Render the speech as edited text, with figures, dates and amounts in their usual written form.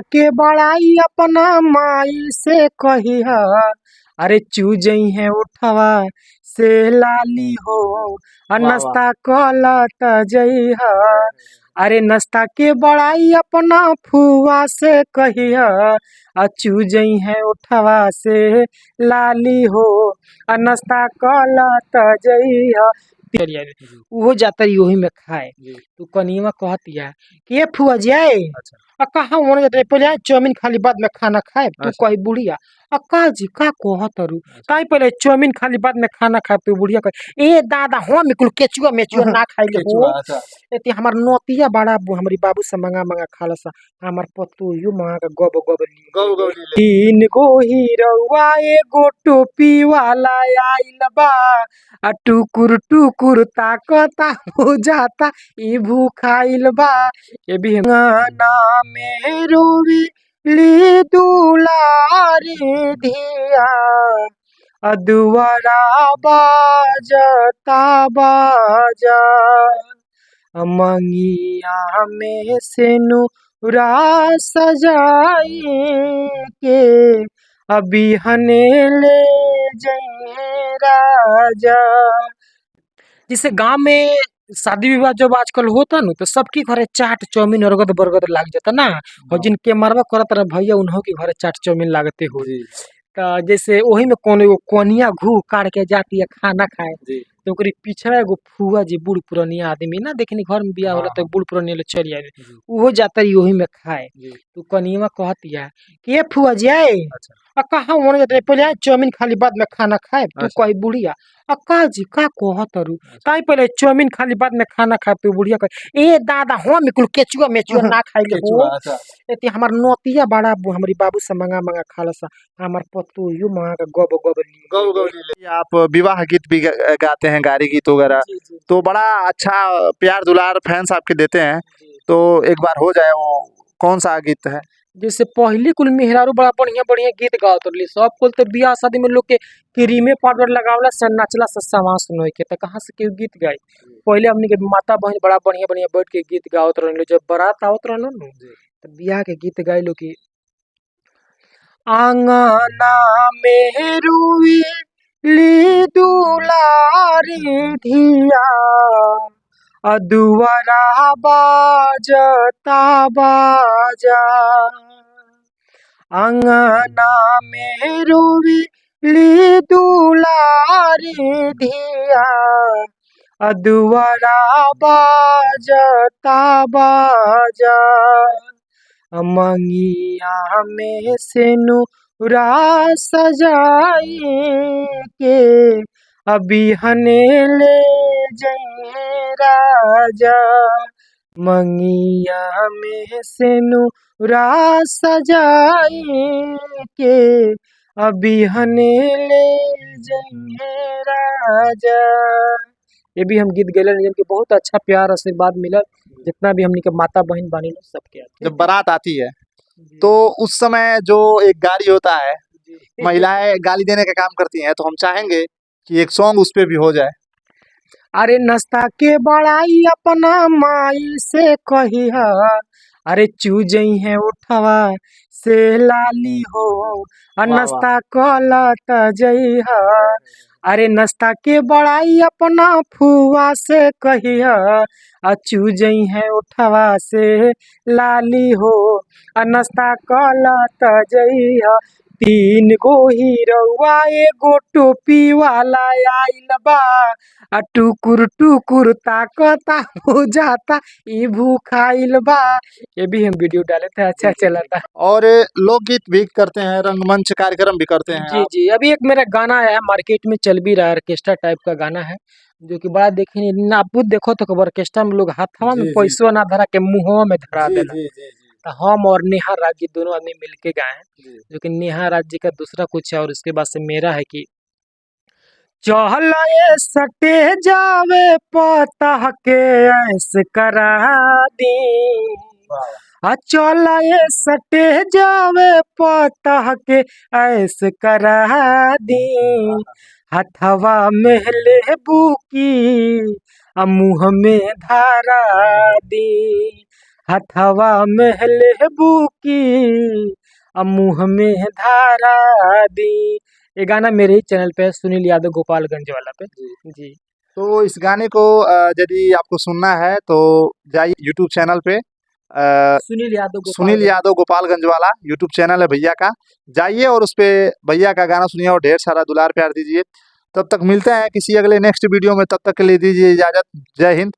के बड़ाई अपना माई से कहिह। अरे चूजई है उठवा से लाली हो। नाश्ता कलत जइह। अरे नाश्ता के बड़ाई अपना फुआ से कहिह। चूजई है उठवा से लाली हो। नाश्ता कलत जइह। वो जाता ओही में खाए। तू कनिया कहतिया कि ये फुआ जाए कहाँ होने जाते पहले आए चाउमीन खाली बाद में खाना खाए। तू कही बुढ़िया अक्का जी का कहत रू ताई पहले चाउमीन खाली बाद में खाना खाए। तू बुढ़िया कहे ए दादा हम कुल केचुआ मेचुआ ना खाइले हो। एती हमार नोतिया बड़ा हमारी बाबू से मंगा मंगा खाला सा। हमार पत्तू यू मंगा के गब गब ली तीन गो हीरोवा एगो टोपी वाला आइल बा। टुकुर टुकुर ताकता हो जाता ई भूखाइल बा। ये भी गाना में रोवी ली दुलारी धिया। अदुवरा बाजता बाजा। मंगिया में से नूरा सजाई के अभी हने ले जइहे राजा। जिसे गांव में शादी विवाह जब आजकल होता न तो सबके घरे चाट चाउमीन अरगद बरगद लाग जाता ना। और जिनके मरवा करत रहे भैया उन्हों के घरे चाट चाउमीन लागते हो। जैसे वही में कोनो कोनिया घू काट के जाती है खाना खाए। तो ओकरी पिछड़ा एगो फुआ जी बूढ़ पुरानिया आदमी ना देखनी घर में बियाह होला तो बूढ़ पुरानिया ले चली आए। वो जाता वही में खाए। तो कनिया कहतिया कि ये फुआ जाए कहाँ होने जाते पहले आए चाउमीन खाली बाद में खाना खाए। तू कही बुढ़िया अक्का जी का कहत रू ताई पहले चाउमीन खाली बाद में खाना खाए। तू बुढ़िया कहे ए दादा हम कुल केचुआ मेचुआ ना खाइले हो। एती हमार नोतिया बड़ा हमारी बाबू से मंगा मंगा खाला सा। हमार पत्तू यू मंगा के गब गब ली। आप विवाह गीत भी गाते हैं गारी गीत वगैरह तो बड़ा अच्छा प्यार दुलार फैंस आपके देते हैं। तो एक बार हो जाए वो कौन सा गीत है? जैसे पहले कुल मेहरारू बड़ा बढ़िया बढ़िया गीत गावत रही सब कुल तो बियाह शादी में लोग के क्रीमे पाउडर लगावला से नचला से सवा सुनोई के तो कहाँ से केहू गीत गाई। पहले हमनी के माता बहन बड़ा बढ़िया बढ़िया बैठ के गीत गावत रहलो। जब बारात आवत रहलो न तो बियाह के गीत गाइलो कि आंगना में रुई ली दुलारी धिया। अदुवरा बाजता बाजा। अंगना में रुई ली दुलारी धिया। अदुवरा बाजता बाजा। मंगिया में से नूरा सजाई के अभी हने ले जइहे राजा। मंगिया में से नूरा सजाई के अभी हने ले जइहे राजा। ये भी हम गीत गैलन जिनके बहुत अच्छा प्यार आशीर्वाद मिला। जितना भी हमनी के माता बहन बानी सबके जब बारात आती है तो उस समय जो एक गाड़ी होता है महिलाएं गाली देने का काम करती हैं। तो हम चाहेंगे कि एक सॉन्ग उस पे भी हो जाए। अरे नाश्ता के बड़ाई अपना माई से कहिह। अरे चूजई है उठवा से लाली हो। नाश्ता कलत जइह। अरे नाश्ता के बड़ाई अपना फुआ से कहिह। चूजई है उठवा से लाली हो। नाश्ता कलत जइह। तीन गो हीरोवा एगो टोपी वाला आइल बा। टुकुर टुकुर ताकता हो जाता ई भूखाइल बा। ये भी हम वीडियो डाले थे अच्छा चला था। और लोकगीत भी करते हैं रंगमंच कार्यक्रम भी करते हैं जी आप? जी अभी एक मेरा गाना आया मार्केट में चल भी रहा है ऑर्केस्ट्रा टाइप का गाना है जो कि बड़ा देखे ना आप देखो तो ऑर्केस्ट्रा में लोग हाथवा में पैसों ना धरा के मुंहवा में धरा देना। तो हम और नेहा राज जी दोनों आदमी मिलके गाए जो कि नेहा राज जी का दूसरा कुछ है और उसके बाद से मेरा है कि चहल सटे जावे पता के ऐस करा दी। चल सटे जावे पता के ऐस करा दी। हथवा में लेबू की मुँह में धारा दी। हथवा में लेबू की मुंह में धारा दी। ये गाना मेरे ही चैनल पे सुनील यादव गोपालगंज वाला पे। जी तो इस गाने को यदि आपको सुनना है तो जाइए यूट्यूब चैनल पे, सुनील यादव गोपालगंज वाला यूट्यूब चैनल है भैया का, जाइए और उस पे भैया का गाना सुनिए और ढेर सारा दुलार प्यार दीजिए। तब तक मिलते हैं किसी अगले नेक्स्ट वीडियो में, तब तक के लिए दीजिए इजाज़त। जय हिंद।